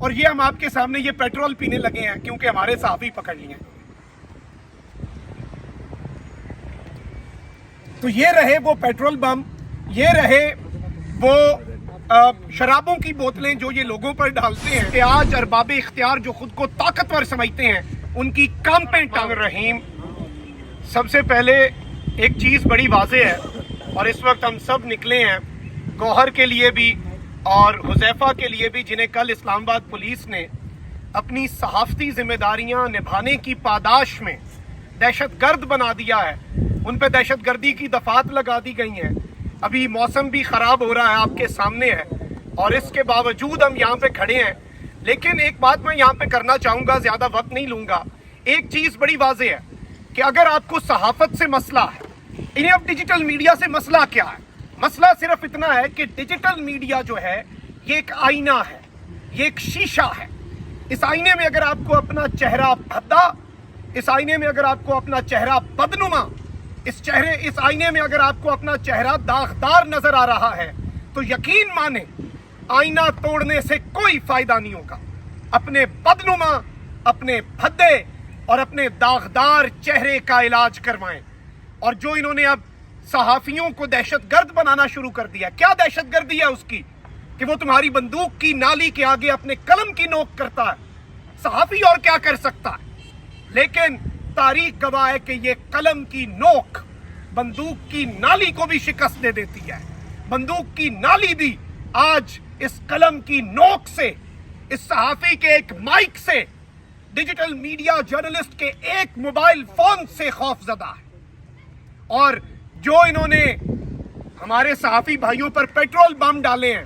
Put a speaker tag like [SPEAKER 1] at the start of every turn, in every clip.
[SPEAKER 1] اور یہ ہم آپ کے سامنے یہ پیٹرول پینے لگے ہیں کیونکہ ہمارے صحافی پکڑ لیے ہیں. تو یہ رہے وہ پیٹرول بم، یہ رہے وہ شرابوں کی بوتلیں جو یہ لوگوں پر ڈالتے ہیں. کہ آج ارباب اختیار جو خود کو طاقتور سمجھتے ہیں ان کی کانپیں ٹانگ. رحیم، سب سے پہلے ایک چیز بڑی واضح ہے اور اس وقت ہم سب نکلے ہیں گوہر کے لیے بھی اور حذیفہ کے لیے بھی، جنہیں کل اسلام آباد پولیس نے اپنی صحافتی ذمہ داریاں نبھانے کی پاداش میں دہشت گرد بنا دیا ہے. ان پہ دہشت گردی کی دفعات لگا دی گئی ہیں. ابھی موسم بھی خراب ہو رہا ہے، آپ کے سامنے ہے، اور اس کے باوجود ہم یہاں پہ کھڑے ہیں. لیکن ایک بات میں یہاں پہ کرنا چاہوں گا، زیادہ وقت نہیں لوں گا. ایک چیز بڑی واضح ہے کہ اگر آپ کو صحافت سے مسئلہ ہے، انہیں اب ڈیجیٹل میڈیا سے مسئلہ کیا ہے؟ مسئلہ صرف اتنا ہے کہ ڈیجیٹل میڈیا جو ہے یہ ایک آئینہ ہے، یہ ایک شیشہ ہے. اس آئینے میں اگر آپ کو اپنا چہرہ بھدا، اس آئینے میں اگر آپ کو اپنا چہرہ بدنما، اس آئینے میں اگر آپ کو اپنا چہرہ داغدار نظر آ رہا ہے تو یقین مانیں آئینہ توڑنے سے کوئی فائدہ نہیں ہوگا. اپنے بدنما، اپنے بھدے اور اپنے داغدار چہرے کا علاج کروائیں. اور جو انہوں نے اب صحافیوں کو دہشت گرد بنانا شروع کر دیا، کیا دہشت گردی ہے اس کی؟ کہ وہ تمہاری بندوق کی نالی کے آگے اپنے قلم کی نوک کرتا ہے. صحافی اور کیا کر سکتا ہے؟ لیکن تاریخ گواہ ہے کہ یہ قلم کی نوک بندوق کی نالی کو بھی شکست دے دیتی ہے. بندوق کی نالی بھی آج اس قلم کی نوک سے، اس صحافی کے ایک مائک سے، ڈیجیٹل میڈیا جرنلسٹ کے ایک موبائل فون سے خوف زدہ ہے. اور جو انہوں نے ہمارے صحافی بھائیوں پر پیٹرول بم ڈالے ہیں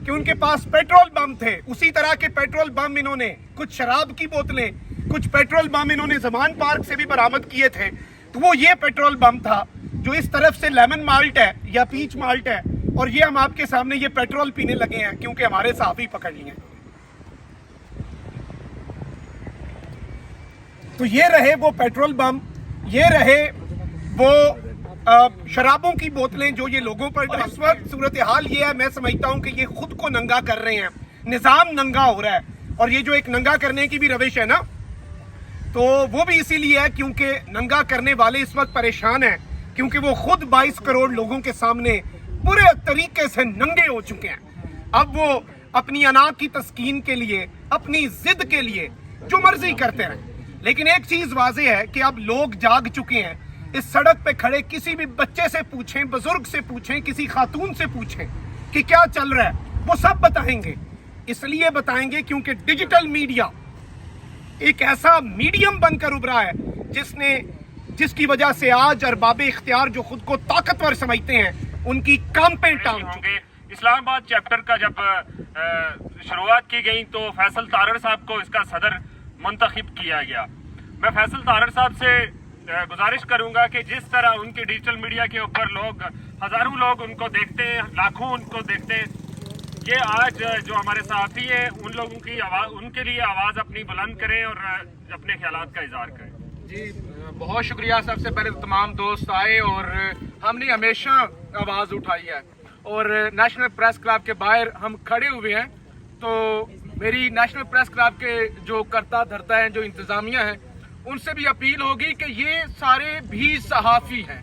[SPEAKER 1] کہ ان کے پاس پیٹرول بم تھے، اسی طرح کے پیٹرول بم انہوں نے، کچھ شراب کی بوتلیں، کچھ پیٹرول بم انہوں نے زمان پارک سے بھی برآمد کیے تھے. تو وہ یہ پیٹرول بم تھا جو اس طرف سے لیمن مالٹ ہے یا پیچ مالٹ ہے، اور یہ ہم آپ کے سامنے یہ پیٹرول پینے لگے ہیں کیونکہ ہمارے صحافی پکڑ لیے ہیں. تو یہ رہے وہ پیٹرول بم، یہ رہے وہ شرابوں کی بوتلیں جو یہ لوگوں پر. اس وقت صورتحال یہ ہے، میں سمجھتا ہوں کہ یہ خود کو ننگا کر رہے ہیں، نظام ننگا ہو رہا ہے. اور یہ جو ایک ننگا کرنے کی بھی روش ہے نا، تو وہ بھی اسی لیے ہے کیونکہ ننگا کرنے والے اس وقت پریشان ہیں، کیونکہ وہ خود 22 کروڑ لوگوں کے سامنے پورے طریقے سے ننگے ہو چکے ہیں. اب وہ اپنی انا کی تسکین کے لیے، اپنی ضد کے لیے جو مرضی کرتے رہیں. لیکن ایک چیز واضح ہے کہ اب لوگ جاگ چکے ہیں. اس سڑک پہ کھڑے کسی بھی بچے سے پوچھیں، بزرگ سے پوچھیں، کسی خاتون سے پوچھیں کہ کیا چل رہا ہے، وہ سب بتائیں گے. اس لیے بتائیں گے کیونکہ ڈیجیٹل میڈیا ایک ایسا میڈیم بن کر ابھرا ہے جس کی وجہ سے آج ارباب اختیار جو خود کو طاقتور سمجھتے ہیں ان کی کانپیں ٹانگ چکے.
[SPEAKER 2] اسلام آباد چیپٹر کا جب شروعات کی گئی تو فیصل تارڑ صاحب کو اس کا صدر منتخب کیا گیا. میں فیصل تارڑ صاحب سے گزارش کروں گا کہ جس طرح ان کے ڈیجیٹل میڈیا کے اوپر لوگ، ہزاروں لوگ ان کو دیکھتے ہیں، لاکھوں ان کو دیکھتے ہیں، یہ آج جو ہمارے صحافی ہیں ان لوگوں کی آواز، ان کے لیے آواز اپنی بلند کریں اور اپنے خیالات کا اظہار کریں.
[SPEAKER 3] جی بہت شکریہ. سب سے پہلے تمام دوست آئے اور ہم نے ہمیشہ آواز اٹھائی ہے، اور نیشنل پریس کلب کے باہر ہم کھڑے ہوئے ہیں. تو میری نیشنل پریس کلب کے جو کرتا دھرتا ہے، جو انتظامیہ ہیں، ان سے بھی اپیل ہوگی کہ یہ سارے بھی صحافی ہیں.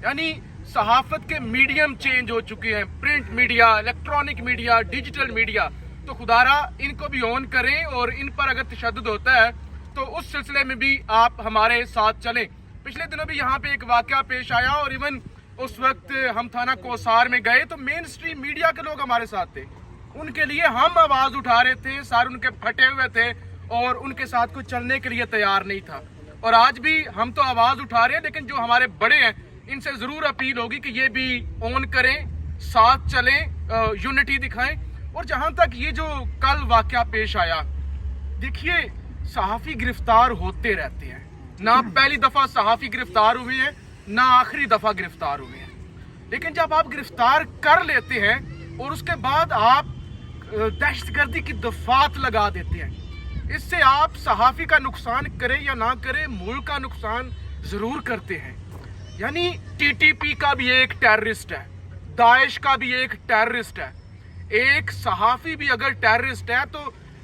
[SPEAKER 3] یعنی صحافت کے میڈیم چینج ہو چکے ہیں، print media, electronic media, digital media. تو خدارا ان کو بھی آن کریں، اور ان پر اگر تشدد ہوتا ہے تو اس سلسلے میں بھی آپ ہمارے ساتھ چلیں. پچھلے دنوں بھی یہاں پہ ایک واقعہ پیش آیا، اور ایون اس وقت ہم تھانہ کوسار میں گئے تو مین سٹریم میڈیا کے لوگ ہمارے ساتھ تھے. ان کے لیے ہم آواز اٹھا رہے تھے، سارے ان کے پھٹے ہوئے تھے اور ان کے ساتھ کوئی چلنے کے لیے تیار نہیں تھا. اور آج بھی ہم تو آواز اٹھا رہے ہیں، لیکن جو ہمارے بڑے ہیں ان سے ضرور اپیل ہوگی کہ یہ بھی آن کریں، ساتھ چلیں، یونٹی دکھائیں. اور جہاں تک یہ جو کل واقعہ پیش آیا، دیکھیے صحافی گرفتار ہوتے رہتے ہیں. نہ پہلی دفعہ صحافی گرفتار ہوئے ہیں، نہ آخری دفعہ گرفتار ہوئے ہیں. لیکن جب آپ گرفتار کر لیتے ہیں اور اس کے بعد آپ دہشت گردی کی دفعات لگا دیتے ہیں، اس سے آپ صحافی کا نقصان کریں یا نہ کریں، ملک کا نقصان ضرور کرتے ہیں. یعنی ٹی ٹی پی کا بھی ایک ٹیررسٹ ہے، داعش کا بھی ایک ٹیررسٹ ہے. ایک صحافی بھی اگر ٹیررسٹ ہے تو